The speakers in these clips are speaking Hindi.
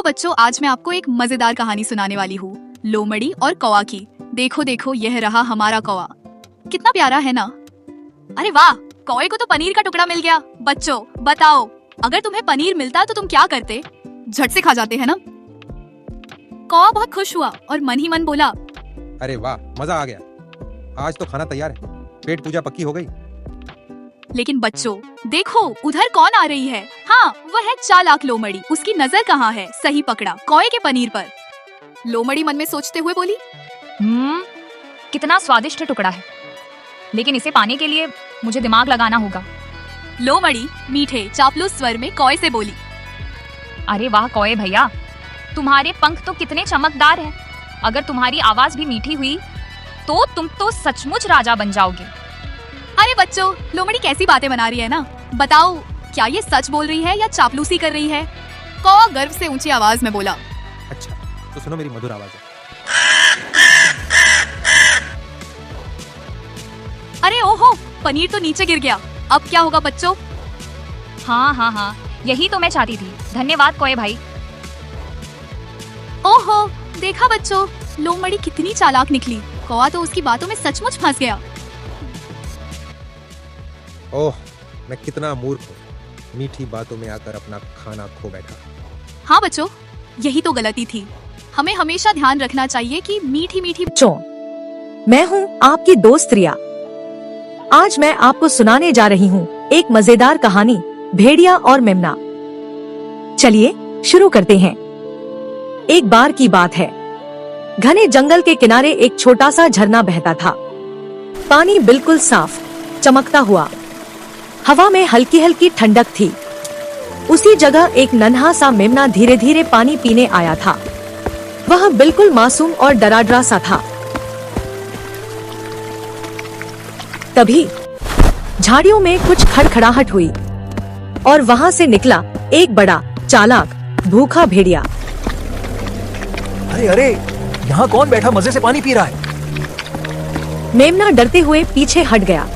हेलो बच्चों, आज मैं आपको एक मजेदार कहानी सुनाने वाली हूँ, लोमड़ी और कौवा की। देखो देखो, यह रहा हमारा कौवा। कितना प्यारा है ना। अरे वाह, कौवे को तो पनीर का टुकड़ा मिल गया। बच्चों बताओ, अगर तुम्हें पनीर मिलता तो तुम क्या करते? झट से खा जाते हैं ना। कौवा बहुत खुश हुआ और मन ही मन बोला, अरे वाह, मजा आ गया, आज तो खाना तैयार है, पेट पूजा पक्की हो गई। लेकिन बच्चों देखो, उधर कौन आ रही है? हाँ, वह है चालाक लोमड़ी। उसकी नजर कहाँ है? सही पकड़ा, कौवे के पनीर पर। लोमड़ी मन में सोचते हुए बोली, कितना स्वादिष्ट टुकड़ा है, लेकिन इसे पाने के लिए मुझे दिमाग लगाना होगा। लोमड़ी मीठे चापलूस स्वर में कौवे से बोली, अरे वाह कौवे भैया, तुम्हारे पंख तो कितने चमकदार हैं। अगर तुम्हारी आवाज भी मीठी हुई तो तुम तो सचमुच राजा बन जाओगे। अरे बच्चों, लोमड़ी कैसी बातें बना रही है ना। बताओ, क्या ये सच बोल रही है या चापलूसी कर रही है? कौवा गर्व से ऊंची आवाज में बोला, अच्छा तो सुनो मेरी मधुर आवाज है। अरे ओहो, पनीर तो नीचे गिर गया। अब क्या होगा बच्चों? हाँ, यही तो मैं चाहती थी। धन्यवाद कौवे भाई। ओहो, देखा बच्चों, लोमड़ी कितनी चालाक निकली। कौवा तो उसकी बातों में सचमुच फंस गया। ओह, मैं कितना मूर्ख हूँ, मीठी बातों में आकर अपना खाना खो बैठा। हाँ बच्चों, यही तो गलती थी। हमें हमेशा ध्यान रखना चाहिए कि मीठी मीठी बच्चों, मैं हूँ आपकी दोस्त रिया। आज मैं आपको सुनाने जा रही हूँ एक मजेदार कहानी, भेड़िया और मेमना। चलिए शुरू करते हैं। एक बार की बात है, घने जंगल के किनारे एक छोटा सा झरना बहता था। पानी बिल्कुल साफ चमकता हुआ, हवा में हल्की हल्की ठंडक थी। उसी जगह एक नन्हा सा मेमना धीरे धीरे पानी पीने आया था। वह बिल्कुल मासूम और डराडरा सा था। तभी झाड़ियों में कुछ खड़खड़ाहट हुई और वहाँ से निकला एक बड़ा चालाक भूखा भेड़िया। अरे, यहाँ कौन बैठा मजे से पानी पी रहा है? मेमना डरते हुए पीछे हट गया।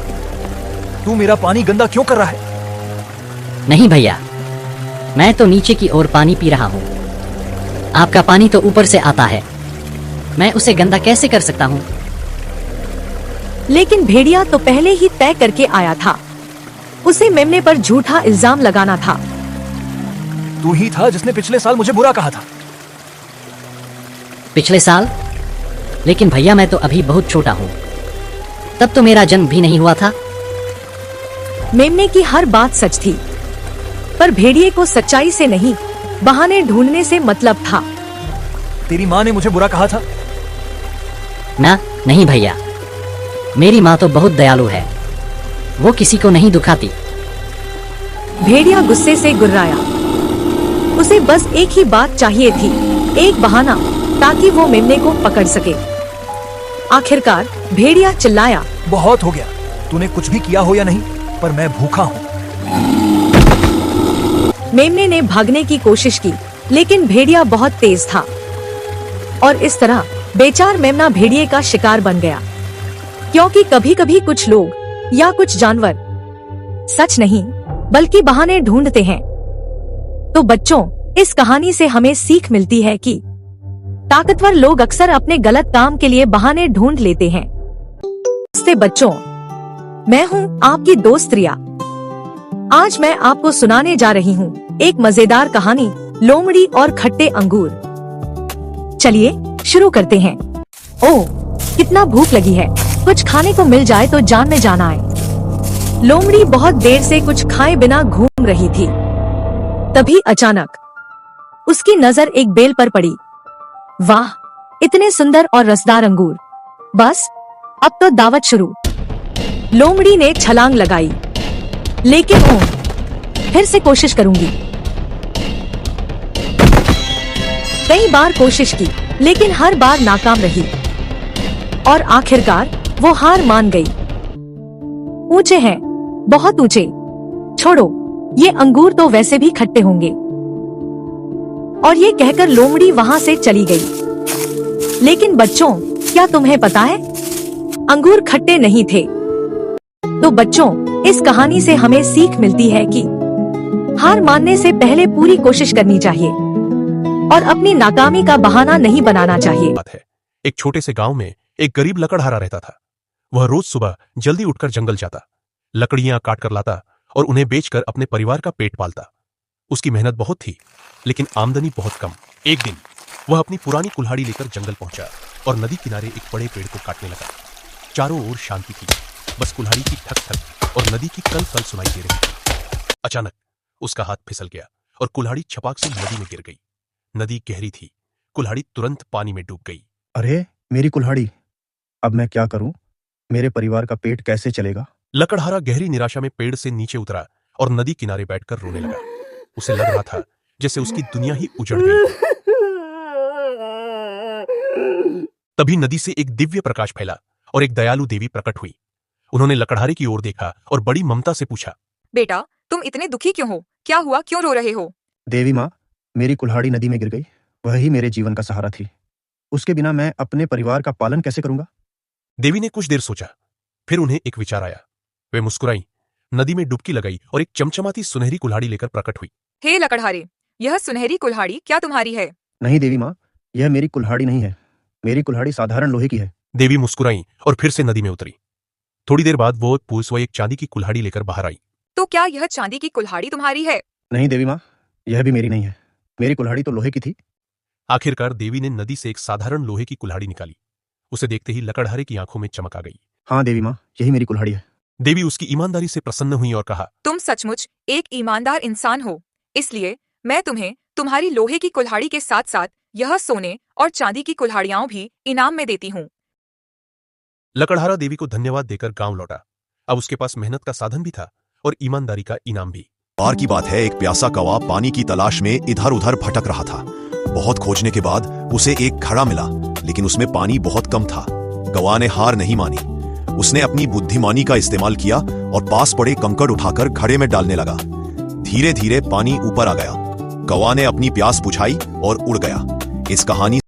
तू मेरा पानी गंदा क्यों कर रहा है? नहीं भैया, मैं तो नीचे की ओर पानी पी रहा हूँ। आपका पानी तो ऊपर से आता है, मैं उसे गंदा कैसे कर सकता हूँ? लेकिन भेड़िया तो पहले ही तय करके आया था। उसे मेमने पर झूठा इल्जाम लगाना था। तू ही था जिसने पिछले साल मुझे बुरा कहा था। पिछले साल? लेकिन भैया मैं तो अभी बहुत छोटा हूँ, तब तो मेरा जन्म भी नहीं हुआ था। मेमने की हर बात सच थी, पर भेड़िए को सच्चाई से नहीं, बहाने ढूंढने से मतलब था। तेरी माँ ने मुझे बुरा कहा था? ना, नहीं भैया, मेरी माँ तो बहुत दयालु है, वो किसी को नहीं दुखाती। भेड़िया गुस्से से गुर्राया। उसे बस एक ही बात चाहिए थी, एक बहाना, ताकि वो मेमने को पकड़ सके। आखिरकार भेड़िया चिल्लाया, बहुत हो गया, तूने कुछ भी किया हो या नहीं, पर मैं भूखा हूँ। मेमने ने भागने की कोशिश की, लेकिन भेड़िया बहुत तेज था और इस तरह बेचार मेमना भेड़िए का शिकार बन गया। क्योंकि कभी कभी कुछ लोग या कुछ जानवर सच नहीं बल्कि बहाने ढूंढते हैं। तो बच्चों, इस कहानी से हमें सीख मिलती है कि ताकतवर लोग अक्सर अपने गलत काम के लिए बहाने ढूंढ लेते हैं। नमस्ते बच्चों, मैं हूँ आपकी दोस्त रिया। आज मैं आपको सुनाने जा रही हूँ एक मजेदार कहानी, लोमड़ी और खट्टे अंगूर। चलिए शुरू करते हैं। ओह, कितना भूख लगी है, कुछ खाने को मिल जाए तो जान में जान आए। लोमड़ी बहुत देर से कुछ खाए बिना घूम रही थी। तभी अचानक उसकी नजर एक बेल पर पड़ी। वाह, इतने सुंदर और रसदार अंगूर। बस अब तो दावत शुरू। लोमड़ी ने छलांग लगाई, लेकिन फिर से कोशिश करूंगी। कई बार कोशिश की, लेकिन हर बार नाकाम रही और आखिरकार वो हार मान गई। ऊंचे हैं, बहुत ऊंचे। छोड़ो, ये अंगूर तो वैसे भी खट्टे होंगे। और ये कहकर लोमड़ी वहां से चली गई। लेकिन बच्चों, क्या तुम्हें पता है, अंगूर खट्टे नहीं थे। तो बच्चों, इस कहानी से हमें सीख मिलती है कि हार मानने से पहले पूरी कोशिश करनी चाहिए। और अपनी नाकामी का बहाना नहीं बनाना चाहिए। बात है, एक छोटे से गांव में एक गरीब लकड़हारा रहता था। वह रोज सुबह जल्दी उठकर जंगल जाता, लकड़ियां काट कर लाता और उन्हें बेचकर अपने परिवार का पेट पालता। उसकी मेहनत बहुत थी, लेकिन आमदनी बहुत कम। एक दिन वह अपनी पुरानी कुल्हाड़ी लेकर जंगल पहुंचा और नदी किनारे एक बड़े पेड़ को काटने लगा। चारों ओर शांति थी, बस कुल्हाड़ी की ठक ठक और नदी की कल कल सुनाई दे रही थी। अचानक उसका हाथ फिसल गया और कुल्हाड़ी छपाक से नदी में गिर गई। नदी गहरी थी, कुल्हाड़ी तुरंत पानी में डूब गई। अरे मेरी कुल्हाड़ी, अब मैं क्या करूं? मेरे परिवार का पेट कैसे चलेगा? लकड़हारा गहरी निराशा में पेड़ से नीचे उतरा और नदी किनारे बैठकर रोने लगा। उसे लग रहा था जैसे उसकी दुनिया ही उजड़ गई। तभी नदी से एक दिव्य प्रकाश फैला और एक दयालु देवी प्रकट हुई। उन्होंने लकड़हारे की ओर देखा और बड़ी ममता से पूछा, बेटा, तुम इतने दुखी क्यों हो? क्या हुआ? क्यों रो रहे हो? देवी माँ, मेरी कुल्हाड़ी नदी में गिर गई। वही मेरे जीवन का सहारा थी। उसके बिना मैं अपने परिवार का पालन कैसे करूंगा? देवी ने कुछ देर सोचा, फिर उन्हें एक विचार आया। वे मुस्कुराई, नदी में डुबकी लगाई और एक चमचमाती सुनहरी कुल्हाड़ी लेकर प्रकट हुई। हे लकड़हारे, यह सुनहरी कुल्हाड़ी क्या तुम्हारी है? नहीं देवी माँ, यह मेरी कुल्हाड़ी नहीं है। मेरी कुल्हाड़ी साधारण लोहे की है। देवी मुस्कुराई और फिर से नदी में उतरी। थोड़ी देर बाद वो एक चांदी की कुल्हाड़ी लेकर बाहर आई। तो क्या यह चांदी की कुल्हाड़ी तुम्हारी है? नहीं देवी माँ, यह भी मेरी नहीं है। मेरी कुल्हाड़ी तो लोहे की थी। आखिरकार देवी ने नदी से एक साधारण लोहे की कुल्हाड़ी निकाली। उसे देखते ही लकड़हारे की आंखों में चमक आ गई। हाँ देवी माँ, यही मेरी कुल्हाड़ी है। देवी उसकी ईमानदारी से प्रसन्न हुई और कहा, तुम सचमुच एक ईमानदार इंसान हो, इसलिए मैं तुम्हें तुम्हारी लोहे की कुल्हाड़ी के साथ साथ यह सोने और चांदी की कुल्हाड़ियां भी इनाम में देती हूँ। लकड़हारा देवी को धन्यवाद देकर गांव लौटा। अब उसके पास मेहनत का साधन भी था और ईमानदारी का इनाम भी। बार की बात है, एक प्यासा कौवा पानी की तलाश में इधर उधर भटक रहा था। बहुत खोजने के बाद उसे एक घड़ा मिला, लेकिन उसमें पानी बहुत कम था। कौवा ने हार नहीं मानी। उसने अपनी बुद्धिमानी का इस्तेमाल किया और पास पड़े कंकड़ उठाकर घड़े में डालने लगा। धीरे धीरे पानी ऊपर आ गया। कौवा ने अपनी प्यास बुझाई और उड़ गया। इस कहानी